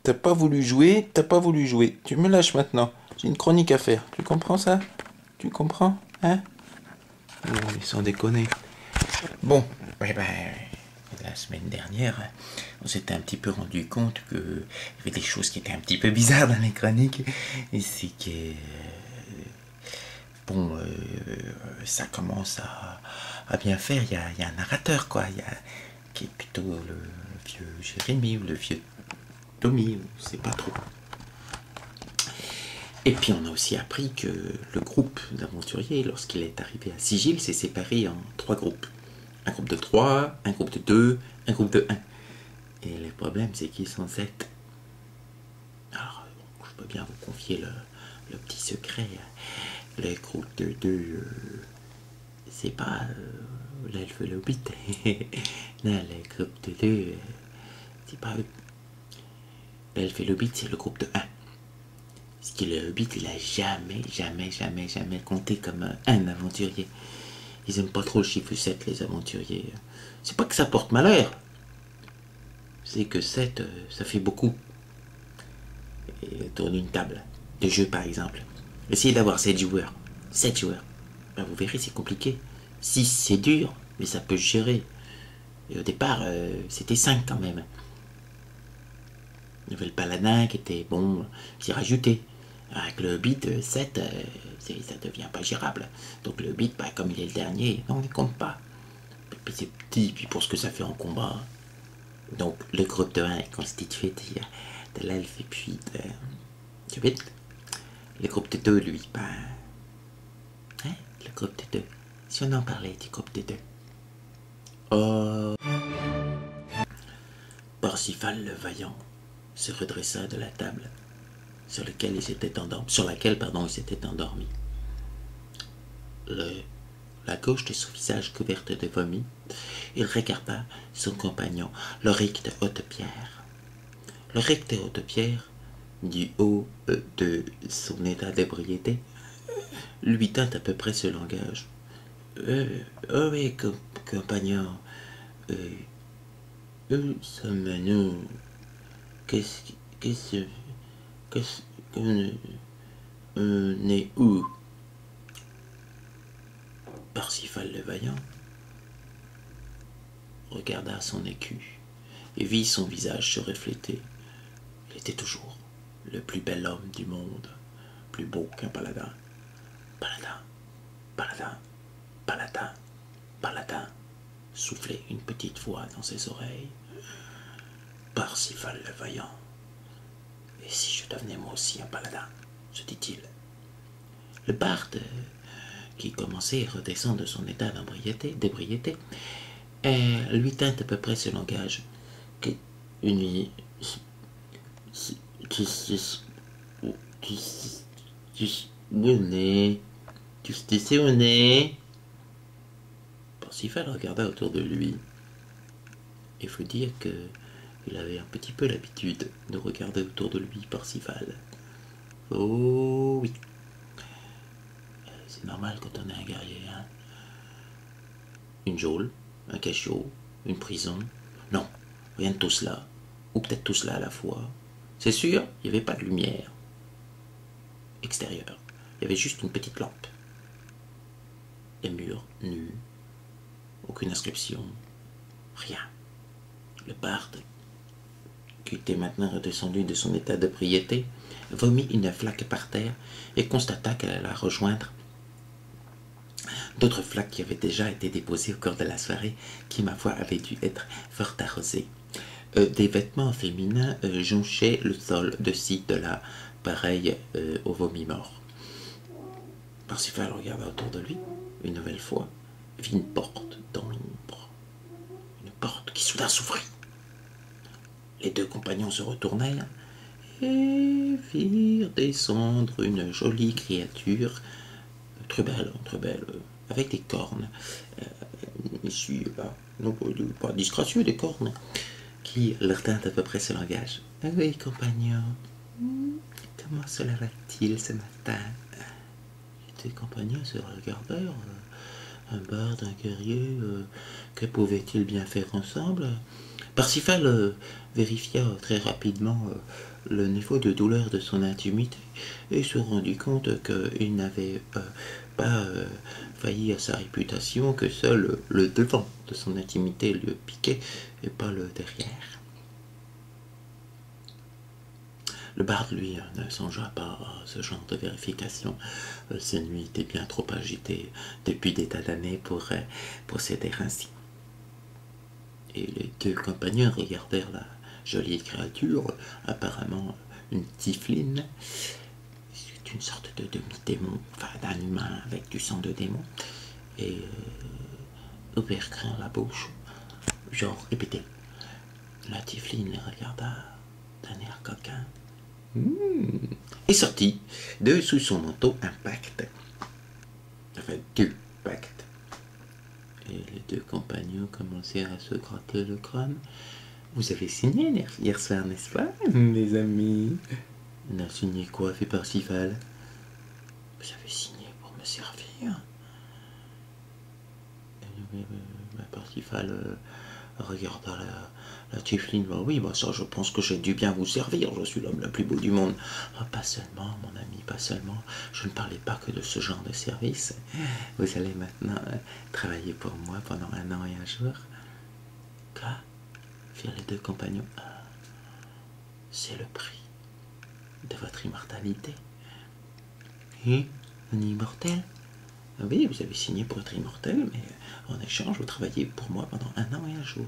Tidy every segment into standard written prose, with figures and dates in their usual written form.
T'as pas voulu jouer, t'as pas voulu jouer. Tu me lâches maintenant. J'ai une chronique à faire. Tu comprends ça? Tu comprends? Hein? Oh, mais sans déconner. Bon, ouais, ben, la semaine dernière, on s'était un petit peu rendu compte qu'il y avait des choses qui étaient un petit peu bizarres dans les chroniques. Et c'est que, bon, ça commence à bien faire. Il y a un narrateur, quoi. Qui est plutôt le vieux Jérémy ou le vieux Tommy, on sait pas trop. Et puis on a aussi appris que le groupe d'aventuriers, lorsqu'il est arrivé à Sigil, s'est séparé en 3 groupes. Un groupe de 3, un groupe de 2, un groupe de 1. Et le problème, c'est qu'ils sont 7. Alors, je peux bien vous confier le petit secret. Le groupe de 2, c'est pas l'elfe et le hobbit. Non, le groupe de 2, c'est pas eux. L'elfe et le hobbit, c'est le groupe de 1. Parce que le hobbit, il a jamais compté comme un aventurier. Ils aiment pas trop le chiffre 7, les aventuriers. C'est pas que ça porte malheur. C'est que 7, ça fait beaucoup. Et autour d'une table de jeu, par exemple. Essayez d'avoir 7 joueurs. 7 joueurs. Ben, vous verrez, c'est compliqué. 6, c'est dur, mais ça peut se gérer. Et au départ, c'était 5 quand même. Il y avait le paladin qui était bon, s'y rajouté. Avec le hobbit, 7, ça devient pas gérable. Donc le hobbit, bah, comme il est le dernier, on ne compte pas. Puis c'est petit, puis pour ce que ça fait en combat. Donc le groupe de 1 est constitué de l'elfe et puis du hobbit. Le groupe de 2, lui, bah... Hein, le groupe de 2. Si on en parlait du groupe de 2. Oh... Parsifal le vaillant se redressa de la table sur laquelle il s'était endormi. La gauche de son visage couverte de vomi, il regarda son compagnon, Loric de Haute-Pierre. Loric de Haute-Pierre, du haut de son état d'ébriété, lui tint à peu près ce langage. Oh oui, compagnon, où sommes-nous? Qu'est-ce qu'on est où? Parsifal le vaillant regarda son écu et vit son visage se refléter. Il était toujours le plus bel homme du monde, plus beau qu'un paladin. Paladin, paladin, paladin, paladin, soufflait une petite voix dans ses oreilles. Parsifal le vaillant. Et si je devenais moi aussi un paladin, se dit-il. Le barde, qui commençait à redescendre de son état d'ébriété, lui tint à peu près ce langage. Une tu sais où on est. Parsifal regarda autour de lui. Il faut dire que il avait un petit peu l'habitude de regarder autour de lui, Parsifal. Oh oui. C'est normal quand on est un guerrier, hein. Une geôle, un cachot, une prison. Non, rien de tout cela. Ou peut-être tout cela à la fois. C'est sûr, il n'y avait pas de lumière extérieure. Il y avait juste une petite lampe. Les murs nus. Aucune inscription. Rien. Le barde, qui était maintenant redescendu de son état de propriété, vomit une flaque par terre et constata qu'elle alla rejoindre d'autres flaques qui avaient déjà été déposées au cours de la soirée, qui, ma foi, avaient dû être fort arrosées. Des vêtements féminins jonchaient le sol de ci, de là, pareil au vomi mort. Parsifal regarda autour de lui, une nouvelle fois, vit une porte dans l'ombre. Une porte qui soudain s'ouvrit. Les 2 compagnons se retournèrent et virent descendre une jolie créature, très belle, avec des cornes. Je suis non pas disgracieux, des cornes, qui leur tint à peu près ce langage. Ah oui, compagnon, comment cela va-t-il ce matin? Les 2 compagnons se regardèrent un barde, un guerrier, que pouvaient-ils bien faire ensemble? Parsifal vérifia très rapidement le niveau de douleur de son intimité et se rendit compte qu'il n'avait pas failli à sa réputation, que seul le devant de son intimité lui piquait et pas le derrière. Le barde, lui, ne songea pas à ce genre de vérification. Ses nuits étaient bien trop agitées depuis des tas d'années pour procéder ainsi. Et les deux compagnons regardèrent la jolie créature, apparemment une tiefline. C'est une sorte de demi-démon, enfin d'un humain avec du sang de démon. Et ouvrirent grand la bouche, genre répétez. La tiefline les regarda d'un air coquin. Et sortit de sous son manteau un pacte. Enfin, deux pactes. Et les deux compagnons commencèrent à se gratter le crâne. Vous avez signé hier soir, n'est-ce pas, mes amis? On a signé quoi, fait Parsifal? Vous avez signé pour me servir. Parsifal regarda la tiefline. Oui, ça, je pense que j'ai dû bien vous servir. Je suis l'homme le plus beau du monde. Pas seulement, mon ami, pas seulement. Je ne parlais pas que de ce genre de service. Vous allez maintenant travailler pour moi pendant 1 an et 1 jour. Quoi? Firent les deux compagnons. C'est le prix de votre immortalité. Et un immortel? Oui, vous avez signé pour être immortel, mais en échange, vous travaillez pour moi pendant 1 an et 1 jour.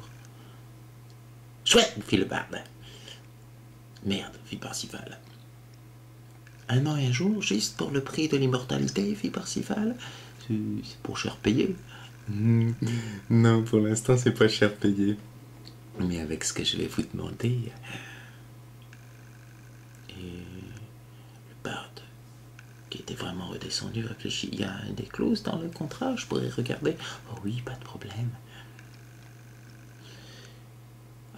Chouette, fit le barde. Merde, fit Parsifal. 1 an et 1 jour, juste pour le prix de l'immortalité, fit Parsifal. C'est pour cher payé. Non, pour l'instant, c'est pas cher payé. Mais avec ce que je vais vous demander... Et le barde, qui était vraiment redescendu, réfléchit. Il y a des clauses dans le contrat, je pourrais regarder. Oh oui, pas de problème.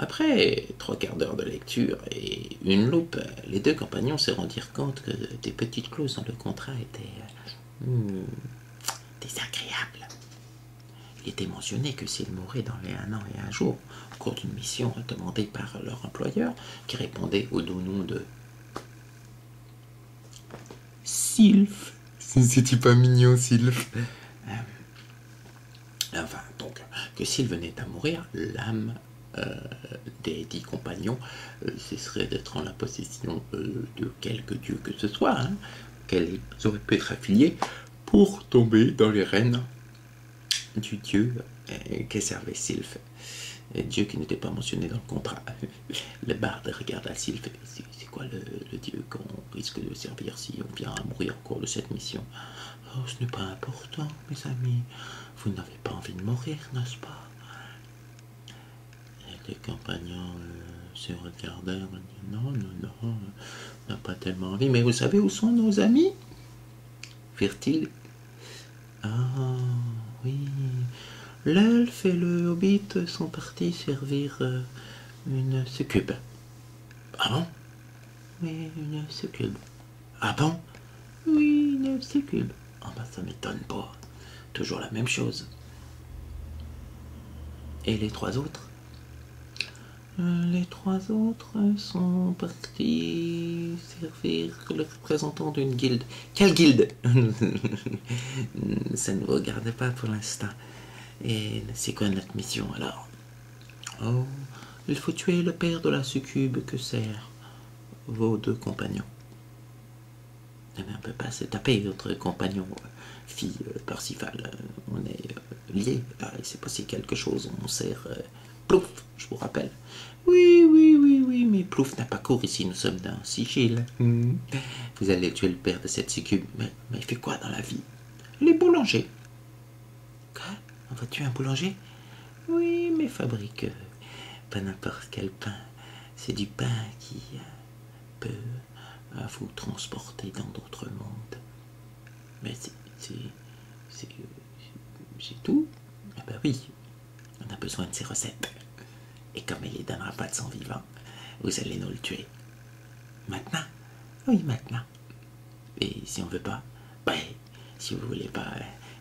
Après 3/4 d'heure de lecture et une loupe, les deux compagnons se rendirent compte que des petites clauses dans le contrat étaient désagréables. Il était mentionné que s'ils mouraient dans les 1 an et 1 jour, au cours d'une mission demandée par leur employeur, qui répondait au doux nom de Sylph. C'est-tu pas mignon, Sylph? Enfin, donc, que s'il venait à mourir, l'âme des 10 compagnons cesserait d'être en la possession de quelque dieu que ce soit, qu'elles auraient pu être affiliées pour tomber dans les rênes du dieu que servait Sylph. Dieu qui n'était pas mentionné dans le contrat. Le barde regarda Sylph. C'est quoi le dieu qu'on risque de servir si on vient à mourir au cours de cette mission? Oh, ce n'est pas important, mes amis. Vous n'avez pas envie de mourir, n'est-ce pas? Les compagnons se regardèrent. Non, on n'a pas tellement envie. Mais vous savez où sont nos amis? Firent-ils. Ah, oui. L'elfe et le hobbit sont partis servir une succube. Ah bon? Oui, une succube. Ah bon? Oui, une succube. Ah bah ça m'étonne pas. Toujours la même chose. Et les 3 autres? Les 3 autres sont partis servir le représentant d'une guilde. Quelle guilde? Ça ne vous regarde pas pour l'instant. Et c'est quoi notre mission alors? Oh, il faut tuer le père de la succube que sert vos 2 compagnons. Mais on ne peut pas se taper votre compagnon, fit Parsifal. On est liés. Il s'est passé quelque chose. On sert Plouf, je vous rappelle. Oui, mais Plouf n'a pas cours ici. Nous sommes dans Sigil. Vous allez tuer le père de cette succube. Mais il fait quoi dans la vie? Les boulangers. Quoi? On va tuer un boulanger? Oui, mais fabrique pas n'importe quel pain. C'est du pain qui peut vous transporter dans d'autres mondes. Mais c'est tout? Ah ben oui, on a besoin de ces recettes. Et comme il ne donnera pas de sang vivant, vous allez nous le tuer. Maintenant? Oui, maintenant. Et si on veut pas? Si vous voulez pas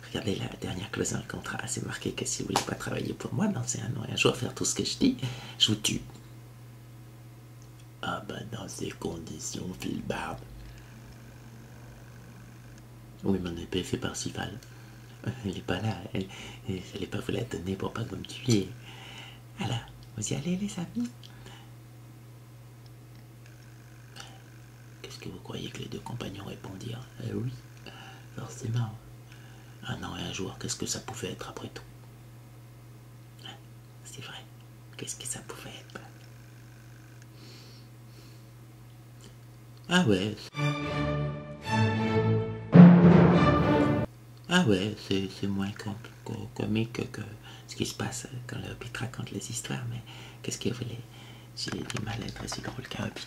Regardez la dernière clause dans le contrat, c'est marqué que si vous voulez pas travailler pour moi dans un an et un jour faire tout ce que je dis, je vous tue. Ah ben dans ces conditions, Phil Barbe. Oui, mon épée c'est Parcival. Elle est pas là, elle n'allait pas vous la donner pour pas que vous me tuiez. Alors, vous y allez les amis? Qu'est-ce que vous croyez que les deux compagnons répondirent? Eh oui, forcément. Un an et un jour, qu'est-ce que ça pouvait être après tout? C'est vrai, qu'est-ce que ça pouvait être? Ah ouais. Ah ouais, c'est moins comique que ce qui se passe quand le Hobbit raconte les histoires, mais qu'est-ce qu'il voulait? J'ai du mal à être aussi drôle qu'un Hobbit.